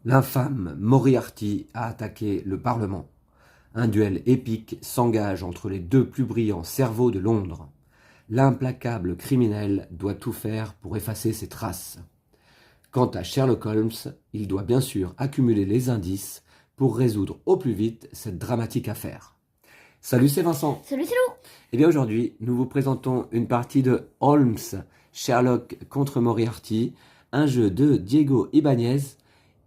L'infâme Moriarty a attaqué le Parlement. Un duel épique s'engage entre les deux plus brillants cerveaux de Londres. L'implacable criminel doit tout faire pour effacer ses traces. Quant à Sherlock Holmes, il doit bien sûr accumuler les indices pour résoudre au plus vite cette dramatique affaire. Salut, c'est Vincent. Salut, c'est Lou. Eh bien aujourd'hui, nous vous présentons une partie de Holmes, Sherlock contre Moriarty, un jeu de Diego Ibáñez,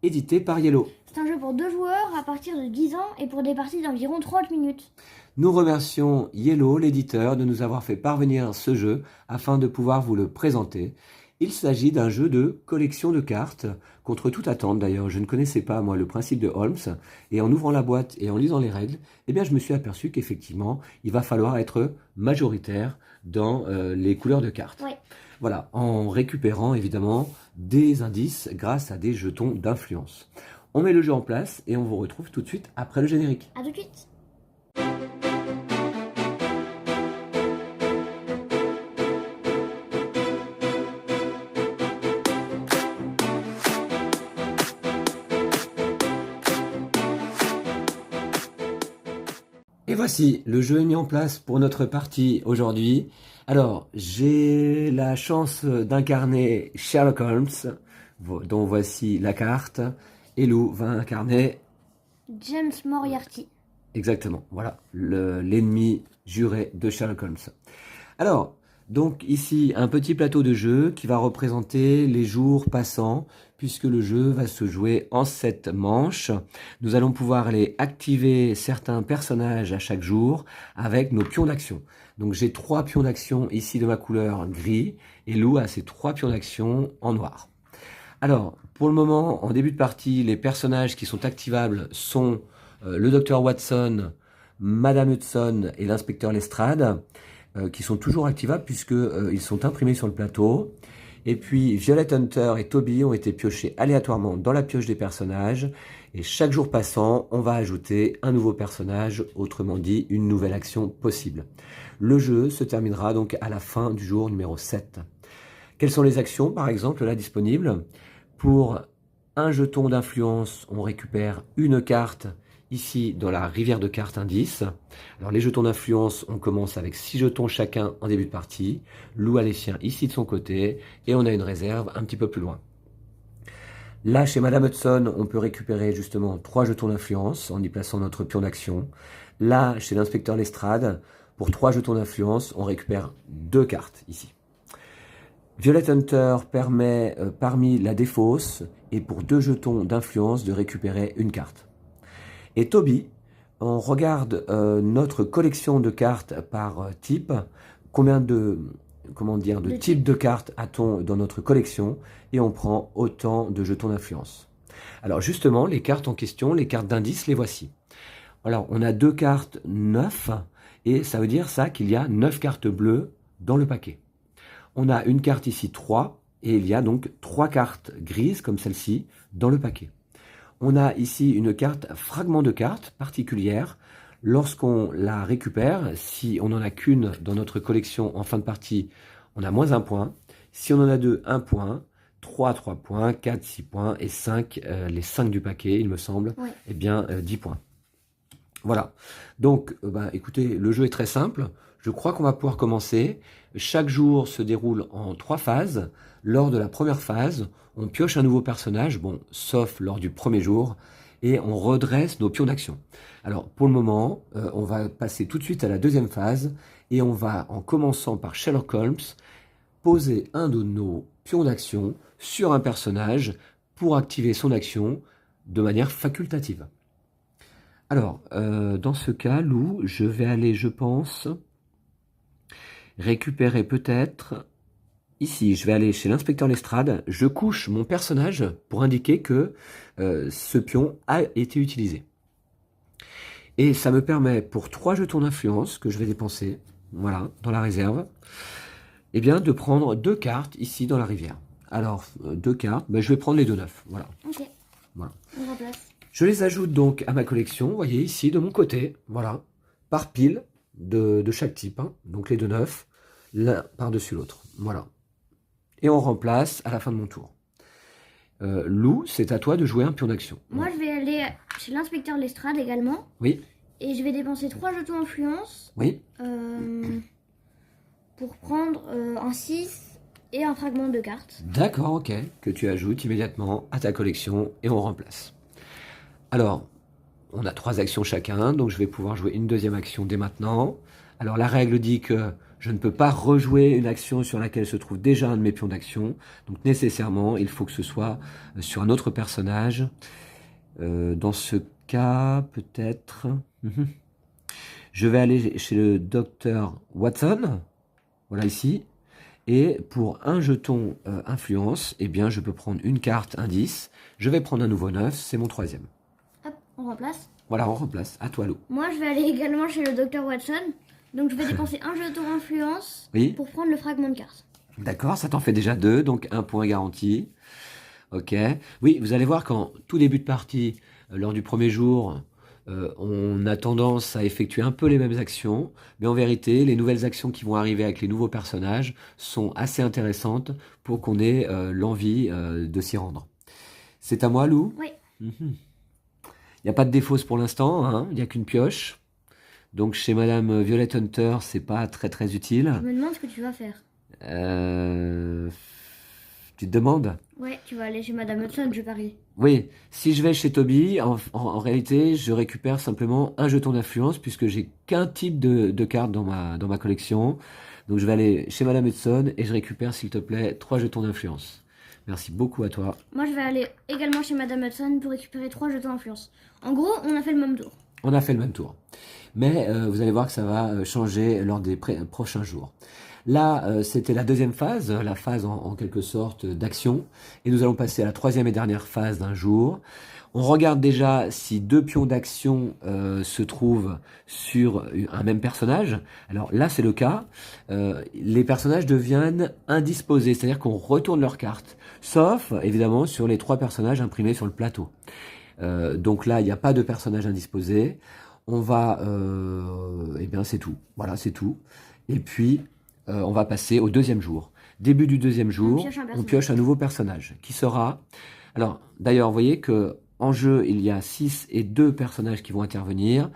édité par Yellow. C'est un jeu pour 2 joueurs à partir de 10 ans et pour des parties d'environ 30 minutes. Nous remercions Yellow, l'éditeur, de nous avoir fait parvenir ce jeu afin de pouvoir vous le présenter. Il s'agit d'un jeu de collection de cartes, contre toute attente d'ailleurs. Je ne connaissais pas moi le principe de Holmes, et en ouvrant la boîte et en lisant les règles, eh bien je me suis aperçu qu'effectivement il va falloir être majoritaire dans les couleurs de cartes. Ouais. Voilà, en récupérant évidemment des indices grâce à des jetons d'influence. On met le jeu en place et on vous retrouve tout de suite après le générique. A tout de suite. Et voici, le jeu est mis en place pour notre partie aujourd'hui. Alors, j'ai la chance d'incarner Sherlock Holmes, dont voici la carte. Et Lou va incarner... James Moriarty. Exactement, voilà, l'ennemi juré de Sherlock Holmes. Alors, donc ici, un petit plateau de jeu qui va représenter les jours passants, puisque le jeu va se jouer en 7 manches. Nous allons pouvoir aller activer certains personnages à chaque jour avec nos pions d'action. Donc j'ai 3 pions d'action ici de ma couleur gris, et Lou a ses 3 pions d'action en noir. Alors, pour le moment, en début de partie, les personnages qui sont activables sont le docteur Watson, Madame Hudson et l'inspecteur Lestrade, qui sont toujours activables puisqu'ils sont imprimés sur le plateau. Et puis Violet Hunter et Toby ont été piochés aléatoirement dans la pioche des personnages. Et chaque jour passant, on va ajouter un nouveau personnage, autrement dit une nouvelle action possible. Le jeu se terminera donc à la fin du jour numéro 7. Quelles sont les actions par exemple là disponibles? Pour un jeton d'influence, on récupère une carte ici dans la rivière de cartes indice. Alors les jetons d'influence, on commence avec 6 jetons chacun en début de partie. Lou a les siens ici de son côté et on a une réserve un petit peu plus loin. Là, chez Madame Hudson, on peut récupérer justement 3 jetons d'influence en y plaçant notre pion d'action. Là, chez l'inspecteur Lestrade, pour 3 jetons d'influence, on récupère 2 cartes ici. Violet Hunter permet, parmi la défausse, et pour 2 jetons d'influence, de récupérer une carte. Et Toby, on regarde notre collection de cartes par type, combien de types de cartes a-t-on dans notre collection, et on prend autant de jetons d'influence. Alors justement, les cartes en question, les cartes d'indice, les voici. Alors, on a 2 cartes 9, et ça veut dire ça qu'il y a 9 cartes bleues dans le paquet. On a une carte ici 3, et il y a donc 3 cartes grises, comme celle-ci, dans le paquet. On a ici une carte fragment de carte particulière. Lorsqu'on la récupère, si on n'en a qu'une dans notre collection en fin de partie, on a moins 1 point. Si on en a 2, 1 point. 3, 3 points. 4, 6 points. Et 5, les 5 du paquet, il me semble, Ouais. eh bien 10 points. Voilà. Donc, écoutez, le jeu est très simple. Je crois qu'on va pouvoir commencer. Chaque jour se déroule en 3 phases. Lors de la première phase, on pioche un nouveau personnage, bon, sauf lors du premier jour, et on redresse nos pions d'action. Alors, pour le moment, on va passer tout de suite à la deuxième phase, et on va, en commençant par Sherlock Holmes, poser un de nos pions d'action sur un personnage pour activer son action de manière facultative. Alors, dans ce cas, Lou, je vais aller, je pense, récupérer peut-être... Ici, je vais aller chez l'inspecteur Lestrade, je couche mon personnage pour indiquer que ce pion a été utilisé. Et ça me permet, pour 3 jetons d'influence que je vais dépenser, voilà, dans la réserve, eh bien, de prendre 2 cartes ici dans la rivière. Alors, 2 cartes, je vais prendre les 2 9, voilà. Ok. Voilà. On remplace. Je les ajoute donc à ma collection, vous voyez ici, de mon côté, voilà, par pile de chaque type, hein, donc les 2 9, l'un par-dessus l'autre, voilà. Et on remplace à la fin de mon tour. Lou, c'est à toi de jouer un pion d'action. Moi, je vais aller chez l'inspecteur Lestrade également. Oui, Et je vais dépenser 3 jetons influence oui. pour prendre un 6 et un fragment de carte. D'accord, ok. Que tu ajoutes immédiatement à ta collection et on remplace. Alors, on a 3 actions chacun, donc je vais pouvoir jouer une deuxième action dès maintenant. Alors la règle dit que je ne peux pas rejouer une action sur laquelle se trouve déjà un de mes pions d'action. Donc nécessairement, il faut que ce soit sur un autre personnage. Dans ce cas, peut-être... Je vais aller chez le docteur Watson. Voilà ici. Et pour un jeton influence, eh bien, je peux prendre une carte indice. Je vais prendre un nouveau 9, c'est mon 3e. Hop, on remplace. Voilà, on remplace. À toi, Lou. Moi, je vais aller également chez le docteur Watson. Donc, je vais dépenser un jeton influence Oui. pour prendre le fragment de carte. D'accord, ça t'en fait déjà 2, donc un point garanti. Ok. Oui, vous allez voir qu'en tout début de partie, lors du premier jour, on a tendance à effectuer un peu les mêmes actions, mais en vérité, les nouvelles actions qui vont arriver avec les nouveaux personnages sont assez intéressantes pour qu'on ait l'envie de s'y rendre. C'est à moi, Lou? Oui. Il n'y a pas de défausse pour l'instant, hein, il n'y a qu'une pioche. Donc chez Madame Violet Hunter, c'est pas très très utile. Je me demande ce que tu vas faire. Tu te demandes? Ouais, tu vas aller chez Madame Hudson, je parie. Oui, si je vais chez Toby, en réalité, je récupère simplement un jeton d'influence puisque j'ai qu'un type de carte dans ma collection. Donc je vais aller chez Madame Hudson et je récupère, s'il te plaît, 3 jetons d'influence. Merci beaucoup à toi. Moi, je vais aller également chez Madame Hudson pour récupérer 3 jetons d'influence. En gros, on a fait le même tour. On a fait le même tour. Mais vous allez voir que ça va changer lors des prochains jours. Là, c'était la deuxième phase, la phase en quelque sorte d'action. Et nous allons passer à la troisième et dernière phase d'un jour. On regarde déjà si 2 pions d'action se trouvent sur un même personnage. Alors là, c'est le cas. Les personnages deviennent indisposés, c'est-à-dire qu'on retourne leur carte. Sauf, évidemment, sur les 3 personnages imprimés sur le plateau. Donc là, il n'y a pas de personnage indisposé. On va... eh bien, c'est tout. Voilà, c'est tout. Et puis... on va passer au deuxième jour. Début du deuxième jour, on pioche un nouveau personnage qui sera... Alors, d'ailleurs, vous voyez que en jeu, il y a 6 et 2 personnages qui vont intervenir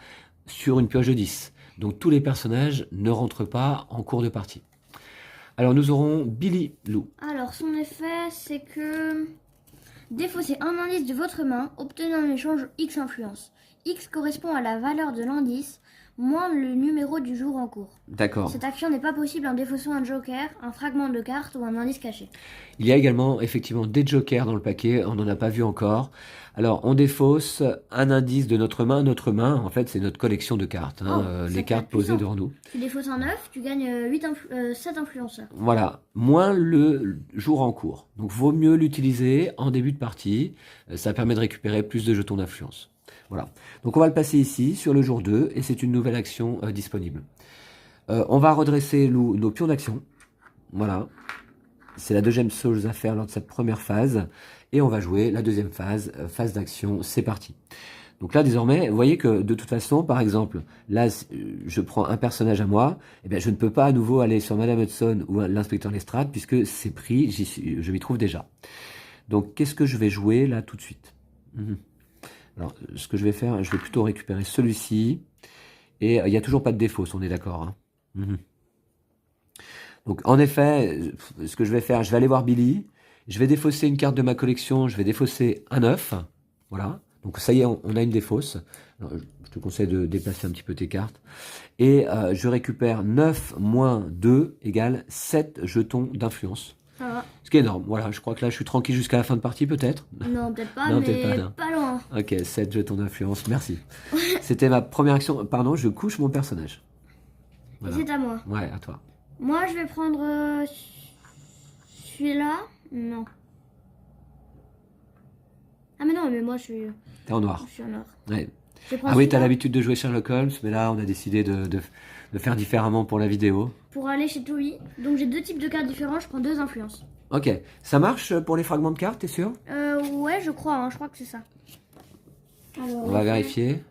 sur une pioche de 10. Donc, tous les personnages ne rentrent pas en cours de partie. Alors, nous aurons Billy Lou. Alors, son effet, c'est que... Défaussez un indice de votre main, obtenez en échange X influence. X correspond à la valeur de l'indice, moins le numéro du jour en cours. D'accord. Cette action n'est pas possible en défaussant un joker, un fragment de carte ou un indice caché. Il y a également effectivement des jokers dans le paquet, on n'en a pas vu encore. Alors on défausse un indice de notre main, en fait c'est notre collection de cartes, les cartes posées devant nous. Tu défausses un 9, tu gagnes 7 influenceurs. Voilà, moins le jour en cours. Donc vaut mieux l'utiliser en début de partie, ça permet de récupérer plus de jetons d'influence. Voilà, donc on va le passer ici sur le jour 2 et c'est une nouvelle action disponible. On va redresser nos pions d'action, voilà. C'est la deuxième chose à faire lors de cette première phase. Et on va jouer la deuxième phase, phase d'action, c'est parti. Donc là, désormais, vous voyez que de toute façon, par exemple, là, je prends un personnage à moi, et bien, je ne peux pas à nouveau aller sur Madame Hudson ou l'inspecteur Lestrade, puisque c'est pris, je m'y trouve déjà. Donc, qu'est-ce que je vais jouer là tout de suite? Alors, ce que je vais faire, je vais plutôt récupérer celui-ci. Et il n'y a toujours pas de défaut, on est d'accord, hein. Donc, en effet, ce que je vais faire, je vais aller voir Billy. Je vais défausser une carte de ma collection. Je vais défausser un 9. Voilà. Donc, ça y est, on a une défausse. Alors, je te conseille de déplacer un petit peu tes cartes. Et je récupère 9 moins 2 égale 7 jetons d'influence. Ça va. Ce qui est énorme. Voilà, je crois que là, je suis tranquille jusqu'à la fin de partie, peut-être. Non, peut-être pas, Non, mais peut-être pas, pas loin. Ok, 7 jetons d'influence. Merci. C'était ma première action. Pardon, je couche mon personnage. Voilà. Et c'est à moi. Ouais, à toi. Moi, je vais prendre celui-là. Non. Ah, mais non, mais moi, je suis T'es en noir. en or. Ouais. Je vais prendre Ah oui, t'as celui-là l'habitude de jouer Sherlock Holmes, mais là, on a décidé de faire différemment pour la vidéo. pour aller chez Toby. Donc, j'ai 2 types de cartes différents. Je prends 2 influences. Ok. Ça marche pour les fragments de cartes, t'es sûr? Ouais, je crois. Je crois que c'est ça. Alors, On va vérifier.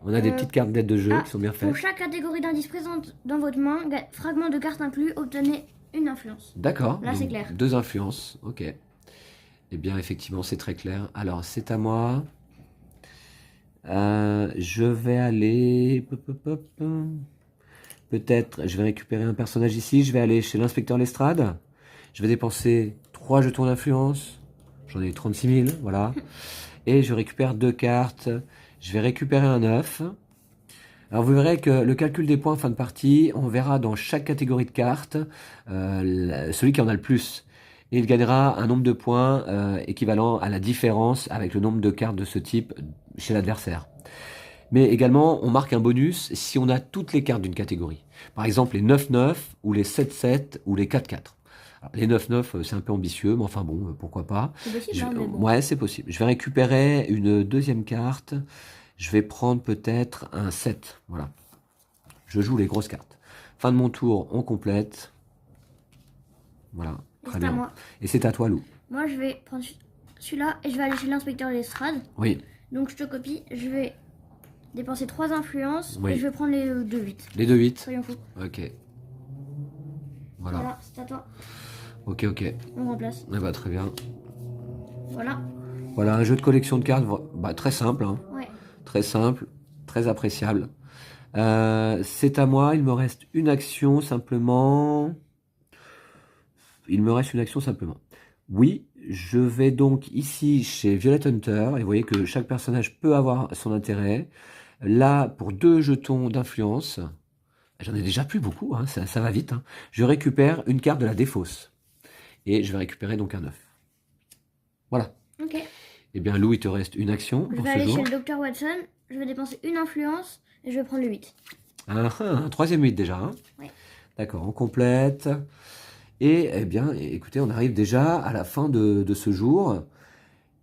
On a des petites cartes d'aide de jeu qui sont bien faites. Pour chaque catégorie d'indices présente dans votre main, fragment de carte inclus, obtenez une influence. D'accord. Là, c'est Donc, clair. 2 influences. Ok. Eh bien, effectivement, c'est très clair. Alors, c'est à moi. Je vais aller... Peut-être, je vais récupérer un personnage ici. Je vais aller chez l'inspecteur Lestrade. Je vais dépenser 3 jetons d'influence. J'en ai 36 000, voilà. Et je récupère 2 cartes. Je vais récupérer un œuf. Alors vous verrez que le calcul des points fin de partie, on verra dans chaque catégorie de cartes celui qui en a le plus. Et il gagnera un nombre de points équivalent à la différence avec le nombre de cartes de ce type chez l'adversaire. Mais également, on marque un bonus si on a toutes les cartes d'une catégorie. Par exemple, les 9-9 ou les 7-7 ou les 4-4. Alors, les 9-9, c'est un peu ambitieux, mais enfin bon, pourquoi pas. C'est possible, hein, mais bon. Ouais, c'est possible. Je vais récupérer une deuxième carte. Je vais prendre peut-être un 7. Voilà. Je joue les grosses cartes. Fin de mon tour, on complète. Voilà, très C'est à bien. moi. Et c'est à toi, Lou. Moi, je vais prendre celui-là et je vais aller chez l'inspecteur Lestrade. Oui, Donc, je te copie. Je vais dépenser 3 influences Oui. et je vais prendre les 2-8. les 2-8. Soyons fous. Ok. Voilà. Voilà, c'est à toi. Ok, ok. On remplace. Eh bah, très bien. Voilà. Voilà, un jeu de collection de cartes, bah, très simple, hein. Ouais. Très simple, très appréciable. C'est à moi, il me reste une action simplement. Il me reste une action simplement. Oui, je vais donc ici chez Violet Hunter, et vous voyez que chaque personnage peut avoir son intérêt. Là, pour 2 jetons d'influence, j'en ai déjà plus beaucoup, hein, ça va vite, hein. Je récupère une carte de la défausse. Et je vais récupérer donc un œuf. Voilà. Ok. Eh bien, Lou, il te reste une action Je pour vais ce aller jour. chez le docteur Watson. Je vais dépenser une influence et je vais prendre le 8. Un troisième 8 déjà, hein. Oui. D'accord, on complète. Et eh bien, écoutez, on arrive déjà à la fin de ce jour.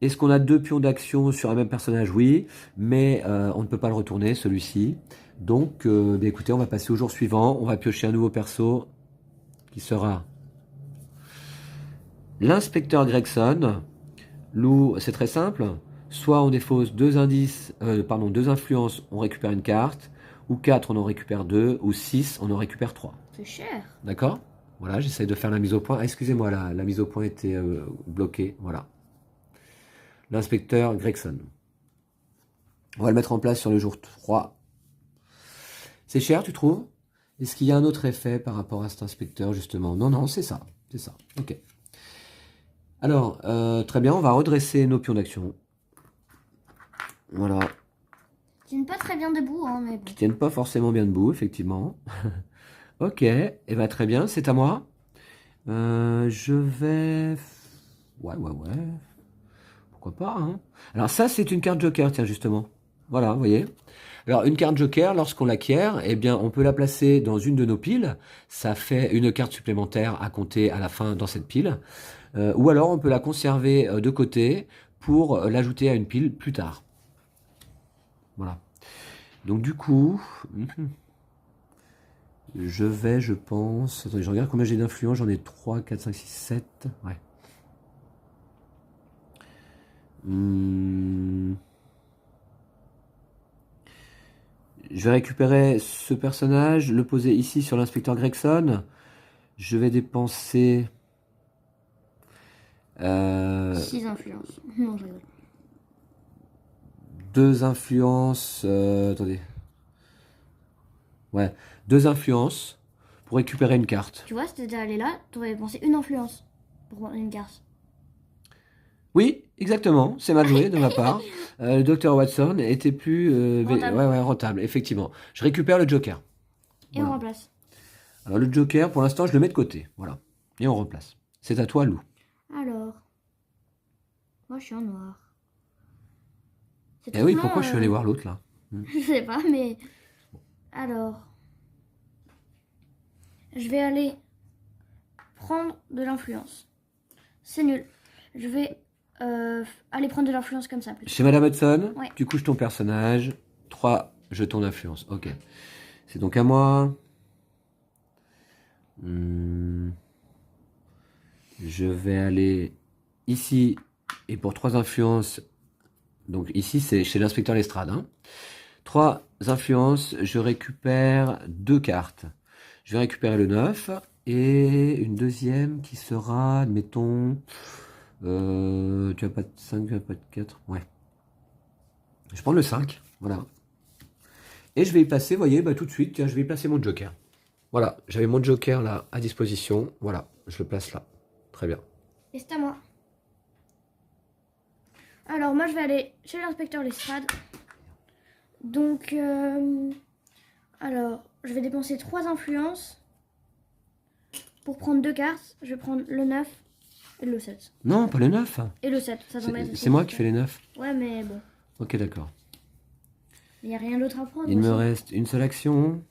Est-ce qu'on a 2 pions d'action sur un même personnage? Oui, mais on ne peut pas le retourner, celui-ci. Donc, bien, écoutez, on va passer au jour suivant. On va piocher un nouveau perso qui sera l'inspecteur Gregson. Lou, c'est très simple. Soit on défausse 2 indices, 2 influences, on récupère une carte. Ou 4, on en récupère 2. Ou 6, on en récupère 3. C'est cher. D'accord? Voilà, j'essaye de faire la mise au point. Ah, excusez-moi, la mise au point était bloquée. Voilà. L'inspecteur Gregson. On va le mettre en place sur le jour 3. C'est cher, tu trouves? Est-ce qu'il y a un autre effet par rapport à cet inspecteur, justement? Non, non, c'est ça. C'est ça. Ok. Alors, très bien, on va redresser nos pions d'action. Voilà. Ils tiennent pas très bien debout, hein, mais bon. Qui tiennent pas forcément bien debout, effectivement. Ok, et eh ben très bien, c'est à moi. Je vais... Ouais. Pourquoi pas, hein. Alors ça, c'est une carte joker, tiens, justement. Voilà, vous voyez. Alors, une carte joker, lorsqu'on l'acquiert, eh bien, on peut la placer dans une de nos piles. Ça fait une carte supplémentaire à compter à la fin dans cette pile. Ou alors, on peut la conserver de côté pour l'ajouter à une pile plus tard. Voilà. Donc, du coup... je pense... Attendez, je regarde combien j'ai d'influence. J'en ai 3, 4, 5, 6, 7. Ouais. Je vais récupérer ce personnage, le poser ici sur l'inspecteur Gregson. Je vais dépenser... 6 influences. Non, je rigole. 2 influences... attendez. Ouais, 2 influences pour récupérer une carte. Tu vois, si t'étais allé là, t'aurais dépensé une influence pour prendre une carte. Oui, exactement, c'est mal joué de ma part. Le Dr Watson était plus Rentable. ouais, rentable, effectivement. Je récupère le Joker. Et Voilà. on remplace. Alors le Joker, pour l'instant, je le mets de côté. Voilà. Et on remplace. C'est à toi, Lou. Alors. Moi, je suis en noir. C'est Eh oui, tellement, pourquoi je suis allé voir l'autre là? Je sais pas, mais... Alors... Je vais aller prendre de l'influence. C'est nul. Je vais aller prendre de l'influence comme ça. Plutôt. Chez Madame Hudson, Ouais. tu couches ton personnage. 3 jetons d'influence. Ok. C'est donc à moi. Je vais aller ici. Et pour 3 influences... Donc ici, c'est chez l'inspecteur Lestrade. Hein. 3 influences, je récupère 2 cartes. Je vais récupérer le 9 et une deuxième qui sera, admettons, Tu as pas de 5, tu as pas de 4. Ouais. Je prends le 5. Voilà. Et je vais y placer, vous voyez, bah, tout de suite, tiens, je vais y placer mon joker. Voilà, j'avais mon joker là à disposition. Voilà, je le place là. Très bien. Et c'est à moi. Alors, moi, je vais aller chez l'inspecteur Lestrade. Donc, alors, je vais dépenser 3 influences pour prendre 2 cartes. Je vais prendre le 9 et le 7. Non, pas le 9. Et le 7, ça t'embête. C'est moi qui fais les 9. Ouais, mais bon. Ok, d'accord. Il n'y a rien d'autre à prendre. Il aussi. me reste une seule action.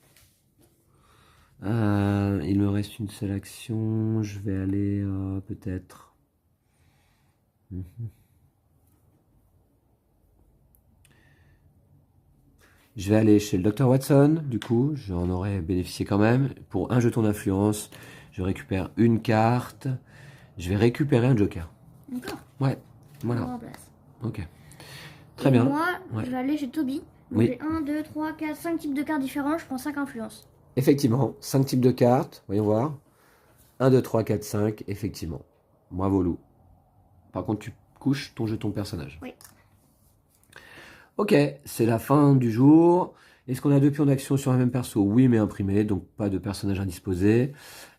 Il me reste une seule action. Je vais aller peut-être. Je vais aller chez le Dr Watson. Du coup, j'en aurais bénéficié quand même. Pour un jeton d'influence, je récupère une carte. Je vais récupérer un joker. D'accord. Ouais, On voilà. remplace. Ok. Très Et bien. moi, Ouais. je vais aller chez Toby. Donc, Oui. j'ai 1, 2, 3, 4, 5 types de cartes différents. Je prends 5 influences. Effectivement, 5 types de cartes. Voyons voir. 1, 2, 3, 4, 5. Effectivement. Bravo, Lou. Par contre, tu couches ton jeton personnage. Oui. Ok, c'est la fin du jour. Est-ce qu'on a 2 pions d'action sur un même perso? Oui, mais imprimé, donc pas de personnage indisposé.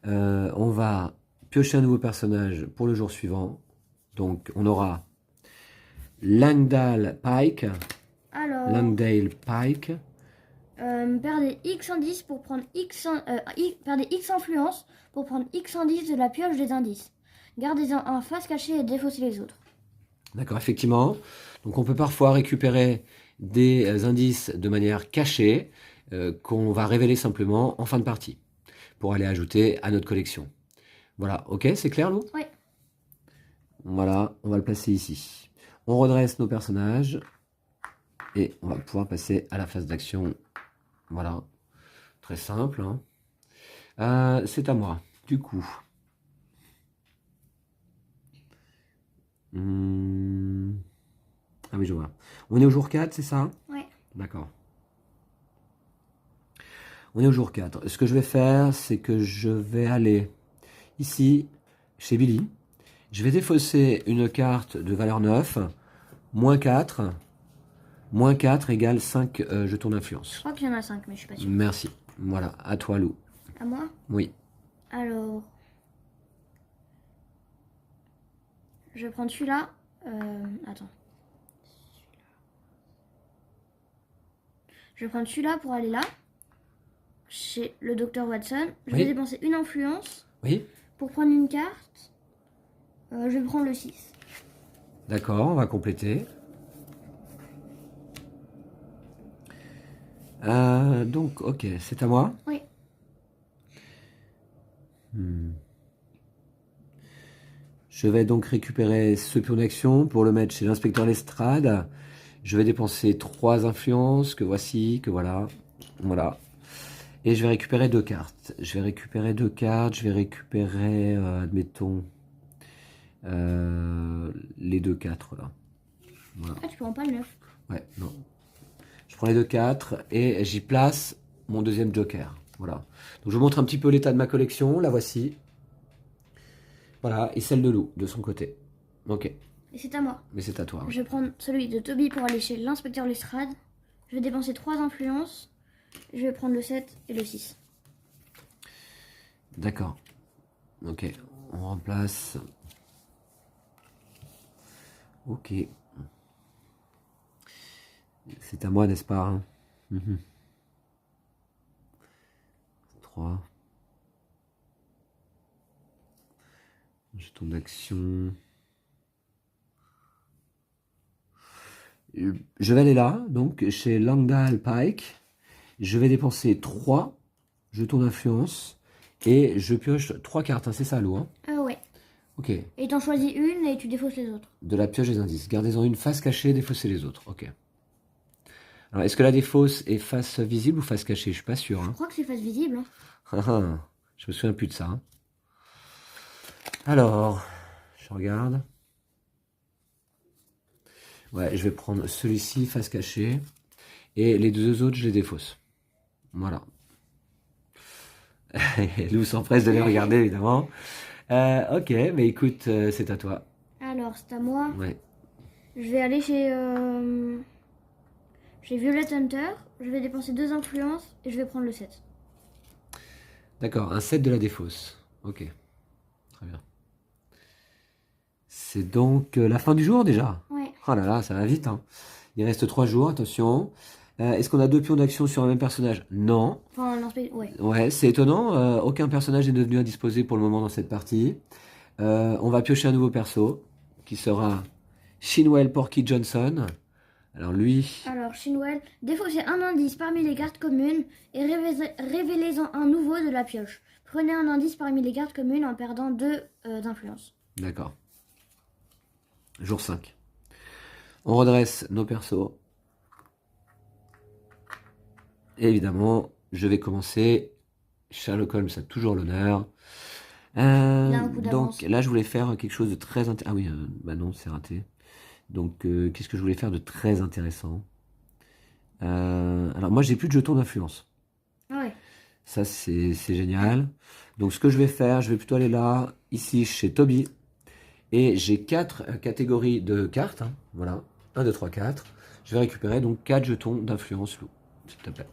On va piocher un nouveau personnage pour le jour suivant. Donc, on aura Langdale Pike. Alors, Langdale Pike. perdez X indices pour prendre perdez X influence pour prendre X indices de la pioche des indices. Gardez-en un face cachée et défaussez les autres. D'accord, effectivement. Donc, on peut parfois récupérer des indices de manière cachée qu'on va révéler simplement en fin de partie pour aller ajouter à notre collection. Voilà, ok, c'est clair, Lou? Oui. Voilà, on va le placer ici. On redresse nos personnages et on va pouvoir passer à la phase d'action. Voilà, très simple. Hein. C'est à moi, du coup. Ah oui, je vois. On est au jour 4, c'est ça? Oui. D'accord. On est au jour 4. Ce que je vais faire, c'est que je vais aller ici, chez Billy. Je vais défausser une carte de valeur 9, moins 4. Moins 4 égale 5 jetons d'influence. Je crois qu'il y en a 5, mais je suis pas sûre. Merci. Voilà, à toi, Lou. À moi? Oui. Alors, je vais prendre celui-là. Attends. Je vais prendre celui-là pour aller là, chez le docteur Watson. Je Oui. vais dépenser une influence Oui. pour prendre une carte. Je vais prendre le 6. D'accord, on va compléter. Donc, ok, c'est à moi. Oui. Je vais donc récupérer ce pion d'action pour le mettre chez l'inspecteur Lestrade. Je vais dépenser 3 influences, que voici, que voilà. Voilà. Et je vais récupérer 2 cartes. Je vais récupérer 2 cartes. Je vais récupérer, admettons, les 2 4 là. Voilà. Ah, tu prends pas le 9. Ouais, non. Je prends les 2 4 et j'y place mon deuxième joker. Voilà. Donc je vous montre un petit peu l'état de ma collection. La voici. Voilà. Et celle de Lou, de son côté. Ok. Et c'est à moi. Mais c'est à toi. Ouais. Je vais prendre celui de Toby pour aller chez l'inspecteur Lestrade. Je vais dépenser 3 influences. Je vais prendre le 7 et le 6. D'accord. Ok. On remplace. Ok. C'est à moi, n'est-ce pas hein 3. Jeton d'action. Je vais aller là, donc chez Langdale Pike. Je vais dépenser 3 jetons d'influence et je pioche 3 cartes. Hein, c'est ça, Lou hein Ouais. Ok. Et t'en choisis une et tu défausses les autres. De la pioche des indices. Gardez-en une face cachée, défaussez les autres. Ok. Alors, est-ce que la défausse est face visible ou face cachée? Je suis pas sûr. Hein. Je crois que c'est face visible. Je me souviens plus de ça. Hein. Alors, je regarde. Ouais, je vais prendre celui-ci, face cachée. Et les 2 autres, je les défausse. Voilà. Lou s'empresse de les regarder, évidemment. Ok, mais écoute, c'est à toi. Alors, Alors, c'est à moi. Ouais. Je vais aller chez Violet Hunter. Je vais dépenser 2 influences et je vais prendre le 7. D'accord, un 7 de la défausse. Ok, très bien. C'est donc la fin du jour déjà. Ouais. Oh là là, ça va vite, hein. Il reste 3 jours, attention. Est-ce qu'on a 2 pions d'action sur un même personnage? Non. Enfin, ouais. Ouais, c'est étonnant. Aucun personnage n'est devenu indisposé pour le moment dans cette partie. On va piocher un nouveau perso qui sera Shinwell Porky Johnson. Alors lui, Alors, Shinwell, défaussez un indice parmi les cartes communes et révélez-en un nouveau de la pioche. Prenez un indice parmi les cartes communes en perdant 2 d'influence. d'accord. Jour 5. On redresse nos persos. Et évidemment, je vais commencer. Sherlock Holmes a toujours l'honneur. Il a un coup d'avance. Donc là, je voulais faire quelque chose de très intéressant. Ah oui, bah non, c'est raté. Donc, qu'est-ce que je voulais faire de très intéressant? Alors, moi, j'ai plus de jetons d'influence. Ouais. Ça, c'est génial. Donc, ce que je vais faire, je vais plutôt aller là, ici, chez Toby. Et j'ai 4 catégories de cartes. Hein. Voilà. 1, 2, 3, 4. Je vais récupérer donc 4 jetons d'influence, Lou. S'il te plaît.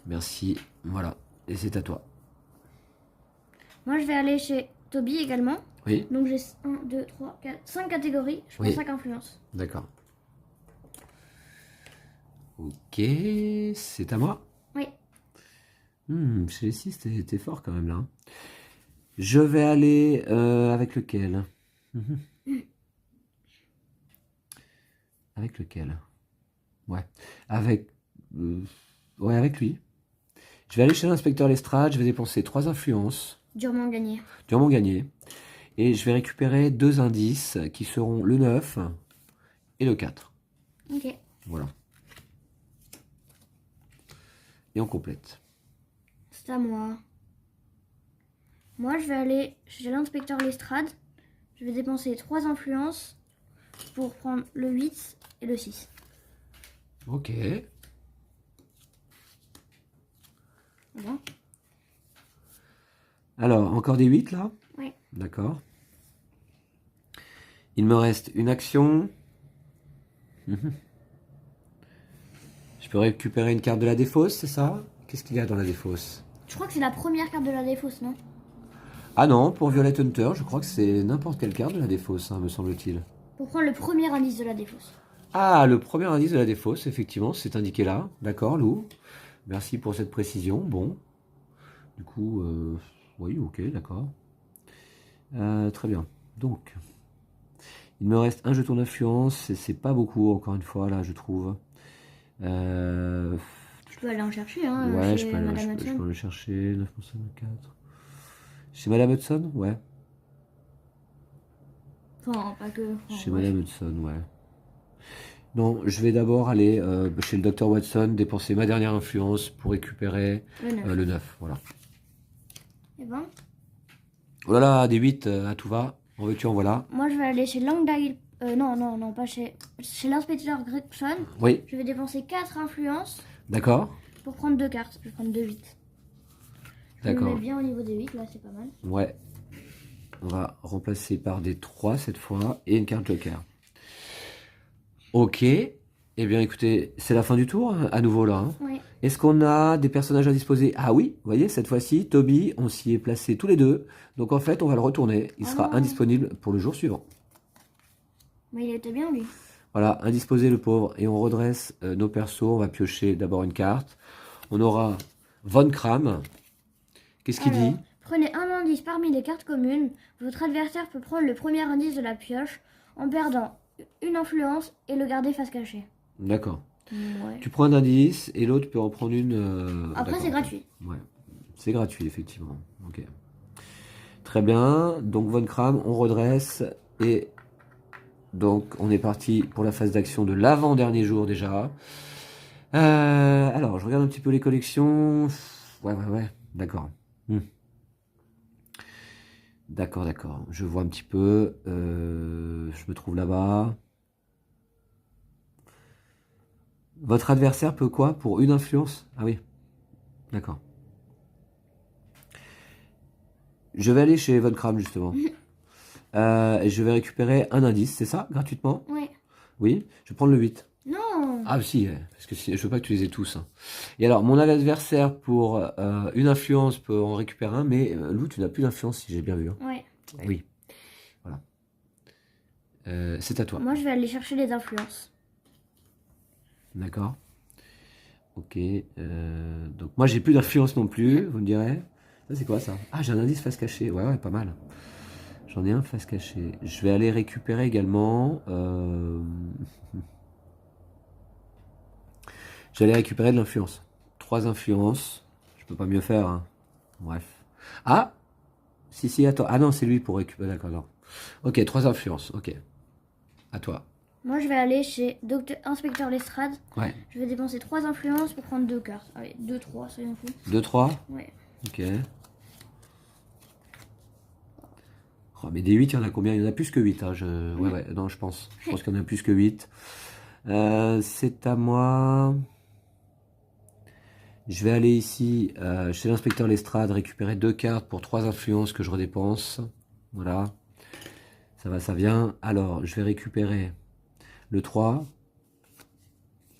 Merci. Voilà. Et c'est à toi. Moi, je vais aller chez Toby également. Oui, Donc, j'ai 1, 2, 3, 4, 5 catégories. Je prends Oui. 5 influences. d'accord. Ok, c'est à moi. Oui. Chez les 6, t'es fort quand même là. Hein. Je vais aller avec lequel? Avec lequel? Ouais. Avec. Ouais, avec lui. Je vais aller chez l'inspecteur Lestrade, je vais dépenser 3 influences, Durement gagné. durement gagné. Et je vais récupérer 2 indices qui seront le 9 et le 4. Ok. Voilà. Et on complète. C'est à moi. Moi, je vais aller chez l'inspecteur Lestrade. Je vais dépenser 3 influences pour prendre le 8 et le 6. Ok. Voilà. Alors, encore des 8 là? Oui. D'accord. Il me reste une action. Je peux récupérer une carte de la défausse, c'est ça? Qu'est-ce qu'il y a dans la défausse? Je crois que c'est la première carte de la défausse, non? Ah non, pour Violet Hunter, je crois que c'est n'importe quelle carte de la défausse, hein, me semble-t-il. Pour prendre le premier indice de la défausse. Ah, le premier indice de la défausse, effectivement, c'est indiqué là. D'accord, Lou. Merci pour cette précision. Bon. Du coup, oui, ok, d'accord. Très bien. Donc, il me reste un jeton d'influence, et c'est pas beaucoup, encore une fois, là, je trouve. Je peux aller en chercher, hein, Ouais, chez Madame Hudson. je peux le chercher. 9 pour 4. Chez Madame Hudson, ouais. Enfin, pas que. Chez ouais. Madame Hudson, ouais. Non, je vais d'abord aller chez le Dr Watson, dépenser ma dernière influence pour récupérer Le 9. le 9. Voilà. Et ben, Oh là là, des 8 à tout va. En veux-tu, en voilà. moi je vais aller chez Langdale. Non, pas chez l'inspecteur Gregson. Oui, Je vais dépenser 4 influences d'accord. pour prendre 2 cartes. Je vais prendre 2 8. Je me D'accord. mets bien au niveau des 8, là c'est pas mal. Ouais. On va remplacer par des 3 cette fois et une carte joker. Ok. Eh bien, écoutez, c'est la fin du tour, hein, à nouveau là. Hein. Oui. Est-ce qu'on a des personnages à disposer? Ah oui, vous voyez, cette fois-ci, Toby, on s'y est placé tous les deux. Donc en fait, on va le retourner. Il sera non. indisponible pour le jour suivant. Mais il était bien lui. Voilà, indisposé le pauvre. Et on redresse nos persos. On va piocher d'abord une carte. On aura Von Kram. Qu'est-ce qu'il dit? Prenez un indice parmi les cartes communes. Votre adversaire peut prendre le premier indice de la pioche en perdant une influence et le garder face cachée. D'accord. Ouais. Tu prends un indice et l'autre peut en prendre une. Après, d'accord. c'est gratuit. Ouais, c'est gratuit, effectivement. Ok. Très bien. Donc, Von Kram, on redresse. Et donc, on est parti pour la phase d'action de l'avant-dernier jour déjà. Alors, je regarde un petit peu les collections. Ouais. D'accord. D'accord. Je vois un petit peu. Je me trouve là-bas. Votre adversaire peut quoi? Pour une influence? Ah oui. D'accord. Je vais aller chez Von Kram, justement. Et je vais récupérer un indice, c'est ça, gratuitement? Ouais. Oui, je vais prendre le 8. Non. Ah si, parce que je veux pas que tu les aies tous, hein. Et alors, mon adversaire pour une influence peut en récupérer un, mais Lou, tu n'as plus d'influence si j'ai bien vu, hein. Ouais. Eh oui, voilà. C'est à toi. Moi, je vais aller chercher les influences. D'accord. Ok. Donc moi, j'ai plus d'influence non plus, vous me direz. Ça, c'est quoi ça? Ah, j'ai un indice face cachée. Ouais, ouais, pas mal. J'en ai un face cachée. Je vais aller récupérer également. J'allais récupérer de l'influence. 3 influences. Je peux pas mieux faire, hein. Bref. Ah! Si, attends. Ah non, c'est lui pour récupérer. D'accord, non. Ok, 3 influences. Ok. À toi. Moi, je vais aller chez Inspecteur Lestrade. Ouais. Je vais dépenser 3 influences pour prendre 2 cartes. Allez, 2, 3, soyons fous. 2, 3. Ouais. Ok. Oh, mais des 8, il y en a combien? Il y en a plus que 8, hein. Ouais, non, je pense. Je pense qu'il y en a plus que 8. C'est à moi. Je vais aller ici chez l'inspecteur Lestrade récupérer 2 cartes pour 3 influences que je redépense. Voilà. Ça va, ça vient. Alors, je vais récupérer le 3.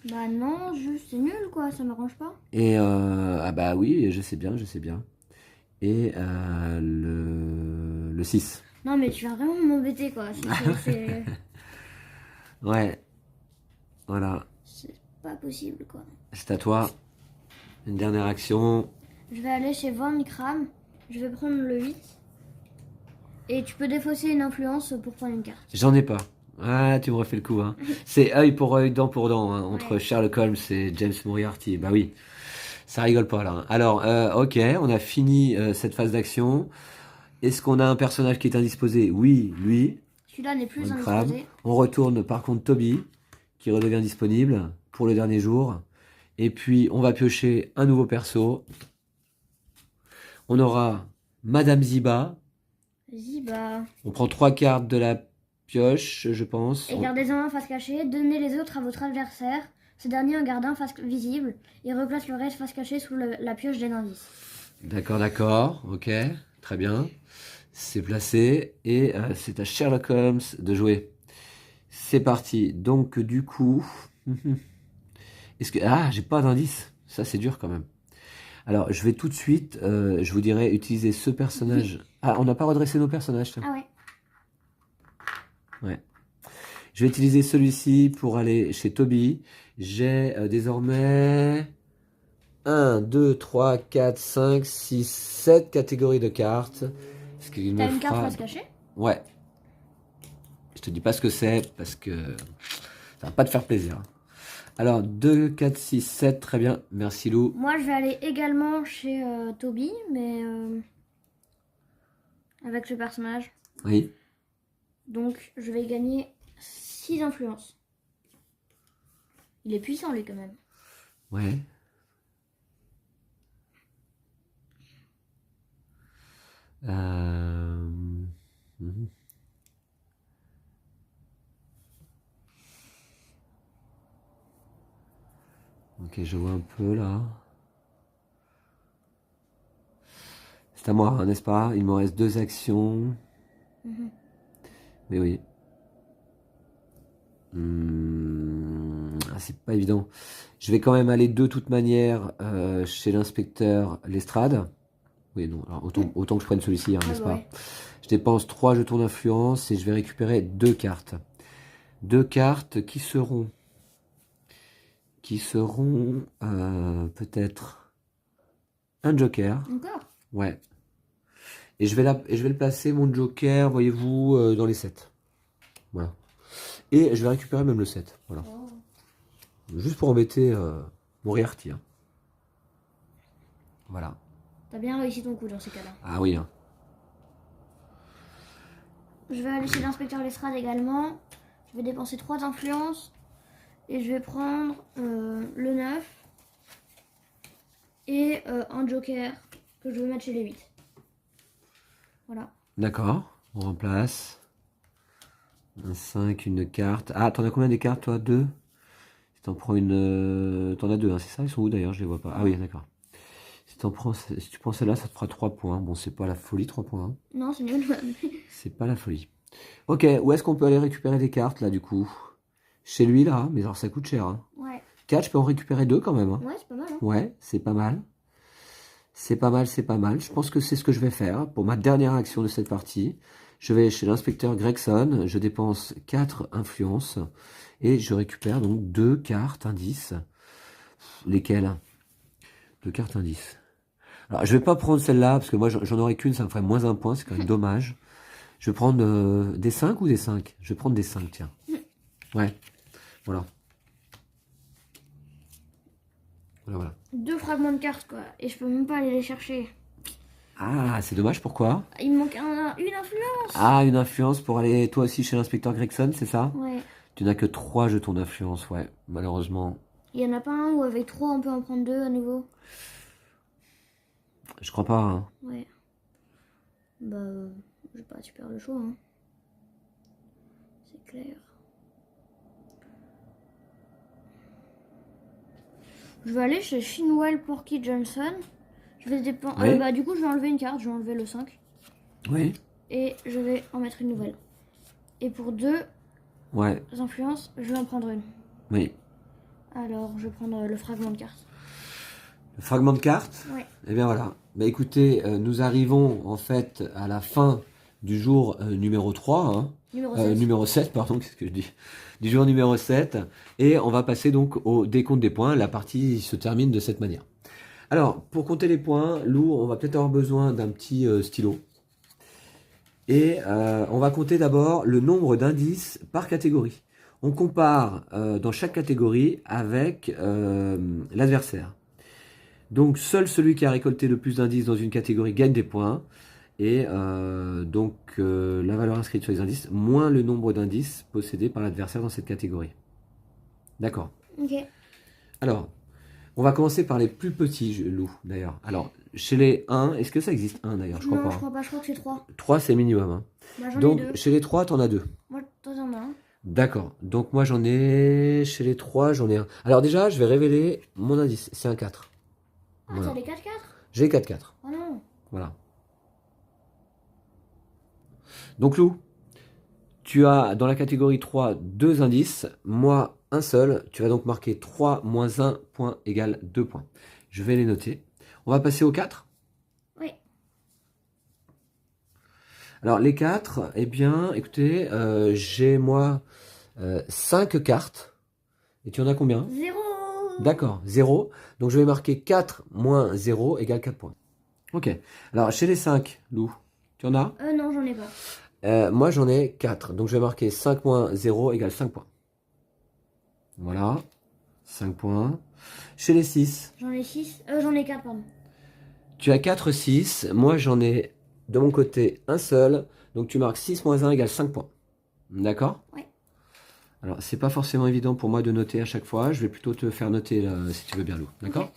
Bah non, juste c'est nul quoi, ça m'arrange pas. Et ah bah oui, je sais bien, je sais bien. Et le 6. Non mais tu vas vraiment m'embêter quoi. Ouais, voilà. C'est pas possible quoi. C'est à toi. Une dernière action. Je vais aller chez Van Kram. Je vais prendre le 8. Et tu peux défausser une influence pour prendre une carte. J'en ai pas. Ah, tu me refais le coup, hein. C'est œil pour œil, dent pour dent, hein, entre Ouais. Sherlock Holmes et James Moriarty. Bah oui, ça rigole pas là, hein. Alors, ok, on a fini cette phase d'action. Est-ce qu'on a un personnage qui est indisposé? Oui, lui, Celui-là n'est plus on le crame. indisposé. On retourne par contre Toby, qui redevient disponible pour le dernier jour. Et puis, on va piocher un nouveau perso. On aura Madame Ziba. Ziba. On prend 3 cartes de la pioche, je pense. Et gardez-en un face cachée. Donnez les autres à votre adversaire. Ce dernier en garde un face visible. Et replace le reste face cachée sous la pioche des indices. D'accord, ok, très bien. C'est placé et c'est à Sherlock Holmes de jouer. C'est parti. Donc du coup, est-ce que j'ai pas d'indice. Ça c'est dur quand même. Alors je vais tout de suite, je vous dirais utiliser ce personnage. Ah, on n'a pas redressé nos personnages. Tiens. Ah ouais. Ouais. Je vais utiliser celui-ci pour aller chez Toby. J'ai désormais 1, 2, 3, 4, 5, 6, 7 catégories de cartes. Ce qui me T'as une carte fera... face cachée? Ouais. Je te dis pas ce que c'est parce que ça va pas te faire plaisir. Alors 2, 4, 6, 7, très bien. Merci Lou. Moi je vais aller également chez Toby, mais avec ce personnage. Oui. Donc je vais gagner 6 influences. Il est puissant lui quand même. Ouais. Mhm. Ok, je vois un peu là. C'est à moi, hein, n'est-ce pas? Il me reste 2 actions. Mais oui. C'est pas évident. Je vais quand même aller de toute manière chez l'inspecteur Lestrade. Oui, non, alors autant que je prenne celui-ci, hein, n'est-ce pas? Ouais. Je dépense 3 jetons d'influence et je vais récupérer 2 cartes. 2 cartes qui seront peut-être un joker. Encore? Ouais. Et je vais le placer, mon joker, voyez-vous, dans les 7. Voilà. Et je vais récupérer même le 7. Voilà. Oh. Juste pour embêter Moriarty. Hein. Voilà. T'as bien réussi ton coup dans ces cas-là. Ah oui. Hein. Je vais aller chez l'inspecteur Lestrade également. Je vais dépenser 3 influences. Et je vais prendre le 9. Et un joker que je vais mettre chez les 8. Voilà. D'accord. On remplace. Un 5, une carte. Ah, t'en as combien des cartes, toi? 2. Si t'en prends une... T'en as 2, hein, c'est ça? Ils sont où d'ailleurs? Je les vois pas. Ah oui, d'accord. Si tu prends celle-là, ça te fera 3 points. Bon, c'est pas la folie, 3 points. Hein. Non, c'est nul. C'est pas la folie. Ok, où est-ce qu'on peut aller récupérer des cartes, là, du coup? Chez lui, là, mais alors ça coûte cher, hein. Ouais. 4, je peux en récupérer 2 quand même, hein. Ouais, c'est pas mal, hein. Ouais, c'est pas mal. C'est pas mal, c'est pas mal. Je pense que c'est ce que je vais faire pour ma dernière action de cette partie. Je vais chez l'inspecteur Gregson, je dépense 4 influences et je récupère donc 2 cartes indices. Lesquelles? 2 cartes indices. Alors, je vais pas prendre celle-là parce que moi j'en aurais qu'une, ça me ferait moins un point, c'est quand même dommage. Je vais prendre des 5 ou des 5? Je vais prendre des 5, tiens. Ouais, voilà. Voilà. 2 fragments de cartes, quoi. Et je peux même pas aller les chercher. Ah, c'est dommage, pourquoi? Il me manque une influence. Ah, une influence pour aller toi aussi chez l'inspecteur Gregson, c'est ça? Ouais. Tu n'as que 3 jetons d'influence, ouais, malheureusement. Il y en a pas un où avec 3 on peut en prendre 2 à nouveau? Je crois pas, hein. Ouais. Bah, j'ai pas super le choix, hein. C'est clair. Je vais aller chez Shinwell Porky Johnson. Je vais dépenser. Oui. Bah, du coup, je vais enlever une carte. Je vais enlever le 5. Oui. Et je vais en mettre une nouvelle. Et pour 2 Ouais, influences, je vais en prendre une. oui. Alors, je vais prendre le fragment de carte. Le fragment de carte? Ouais. Eh bien voilà. Bah écoutez, nous arrivons en fait à la fin du jour numéro 3, hein. Numéro 7. Numéro 7, pardon, qu'est-ce que je dis? Du jour numéro 7. Et on va passer donc au décompte des points. La partie se termine de cette manière. Alors, pour compter les points, Lou, on va peut-être avoir besoin d'un petit stylo. Et on va compter d'abord le nombre d'indices par catégorie. On compare dans chaque catégorie avec l'adversaire. Donc, seul celui qui a récolté le plus d'indices dans une catégorie gagne des points. Et donc, la valeur inscrite sur les indices, moins le nombre d'indices possédés par l'adversaire dans cette catégorie. D'accord. Ok. Alors, on va commencer par les plus petits loups, d'ailleurs. Alors, chez les 1, est-ce que ça existe 1 d'ailleurs? Je crois Non, pas. je crois pas. Je crois que c'est 3. 3, c'est minimum, hein. Bah, j'en ai Donc, 2. chez les 3, t'en as 2. Moi, toi, t'en as un. D'accord. Donc, moi, j'en ai... Chez les 3, j'en ai un. Alors, déjà, je vais révéler mon indice. C'est un 4. Ah, Voilà. t'as les 4-4? J'ai 4-4. Oh non. Voilà. Donc, Lou, tu as dans la catégorie 3 2 indices. Moi, un seul. Tu vas donc marquer 3 moins 1 point égale 2 points. Je vais les noter. On va passer au 4. Oui. Alors, les 4, eh bien, écoutez, j'ai moi 5 cartes. Et tu en as combien? 0. D'accord, 0. Donc, je vais marquer 4 moins 0 égale 4 points. Ok. Alors, chez les 5, Lou, tu en as? Non, j'en ai pas. Moi, j'en ai 4. Donc, je vais marquer 5 moins 0 égale 5 points. Voilà. 5 points. Chez les 6, J'en ai 6. J'en ai 4, pardon. tu as 4, 6. Moi, j'en ai de mon côté un seul. Donc, tu marques 6 moins 1 égale 5 points. D'accord? Ouais. Alors, c'est pas forcément évident pour moi de noter à chaque fois. Je vais plutôt te faire noter là, si tu veux bien, Lou. D'accord? Ok.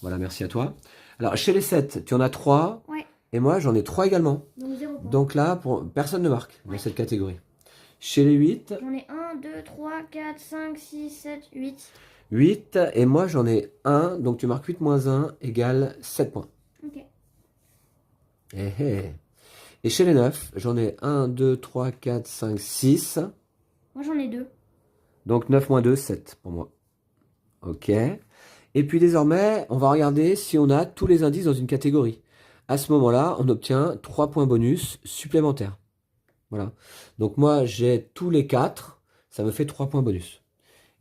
Voilà, merci à toi. Alors, chez les 7, tu en as 3. Ouais. Et moi, j'en ai 3 également. Donc 0 points. Donc là, personne ne marque dans cette catégorie. Chez les 8, J'en ai 1, 2, 3, 4, 5, 6, 7, 8. 8. Et moi, j'en ai 1. Donc, tu marques 8 moins 1 égale 7 points. Ok. Eh, eh. Et chez les 9, j'en ai 1, 2, 3, 4, 5, 6. Moi, j'en ai 2. Donc 9 moins 2, 7 pour moi. Ok. Et puis désormais, on va regarder si on a tous les indices dans une catégorie. À ce moment-là, on obtient 3 points bonus supplémentaires. Voilà. Donc moi, j'ai tous les 4. Ça me fait 3 points bonus.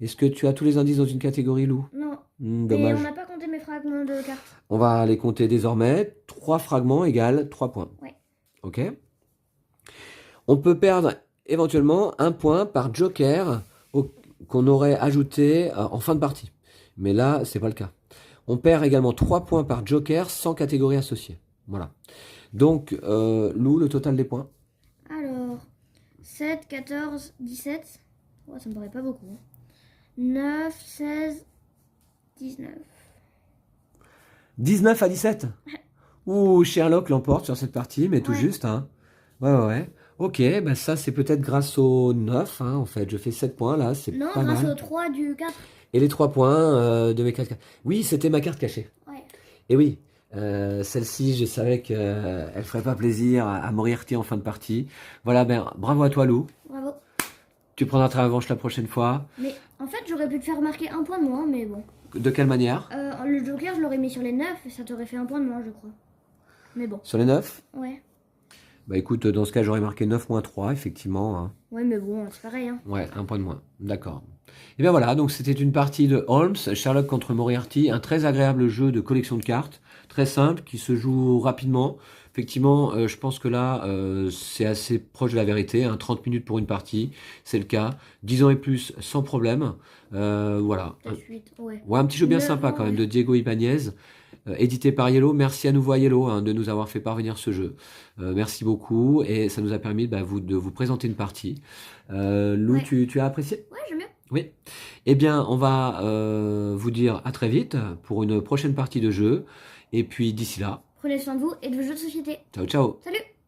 Est-ce que tu as tous les indices dans une catégorie, Lou? Non. Dommage. Mais on n'a pas compté mes fragments de cartes. On va les compter désormais. 3 fragments égale 3 points. Ouais. Ok. On peut perdre éventuellement un point par joker qu'on aurait ajouté en fin de partie. Mais là, c'est pas le cas. On perd également 3 points par joker sans catégorie associée. Voilà. Donc, Lou, le total des points? Alors, 7, 14, 17. Oh, ça me paraît pas beaucoup. 9, 16, 19. 19 à 17. Ouh, Sherlock l'emporte sur cette partie, mais tout Ouais. juste, hein. Ouais. Ok, bah ça, c'est peut-être grâce au 9, hein, en fait. Je fais 7 points, là, c'est Non, pas grâce mal. au 3 du 4. Et les 3 points de mes 4 cartes. Oui, c'était ma carte cachée. Ouais. Et oui, Celle-ci, je savais qu'elle ferait pas plaisir à Moriarty en fin de partie. Voilà, ben bravo à toi, Lou. Bravo. Tu prendras ta revanche la prochaine fois. Mais en fait, j'aurais pu te faire marquer un point de moins, mais bon. De quelle manière? Le joker, je l'aurais mis sur les 9 et ça t'aurait fait un point de moins, je crois. Mais bon. Sur les 9? Ouais. Bah écoute, dans ce cas, j'aurais marqué 9 moins 3, effectivement, hein. Ouais, mais bon, c'est pareil, hein. Ouais, un point de moins. D'accord. Et bien voilà, donc c'était une partie de Holmes, Sherlock contre Moriarty, un très agréable jeu de collection de cartes, très simple, qui se joue rapidement. Effectivement, je pense que là, c'est assez proche de la vérité, hein, 30 minutes pour une partie, c'est le cas. 10 ans et plus, sans problème. Voilà. La suite, ouais. Ouais, un petit jeu bien 9 sympa ans, quand même, ouais. de Diego Ibáñez, édité par Yellow. Merci à nouveau à Yellow, hein, de nous avoir fait parvenir ce jeu. Merci beaucoup, et ça nous a permis de vous présenter une partie. Lou, Ouais. tu as apprécié? Ouais, j'aime bien. Oui. Eh bien, on va vous dire à très vite pour une prochaine partie de jeu. Et puis d'ici là, Prenez soin de vous et de vos jeux de société. ciao ciao. Salut!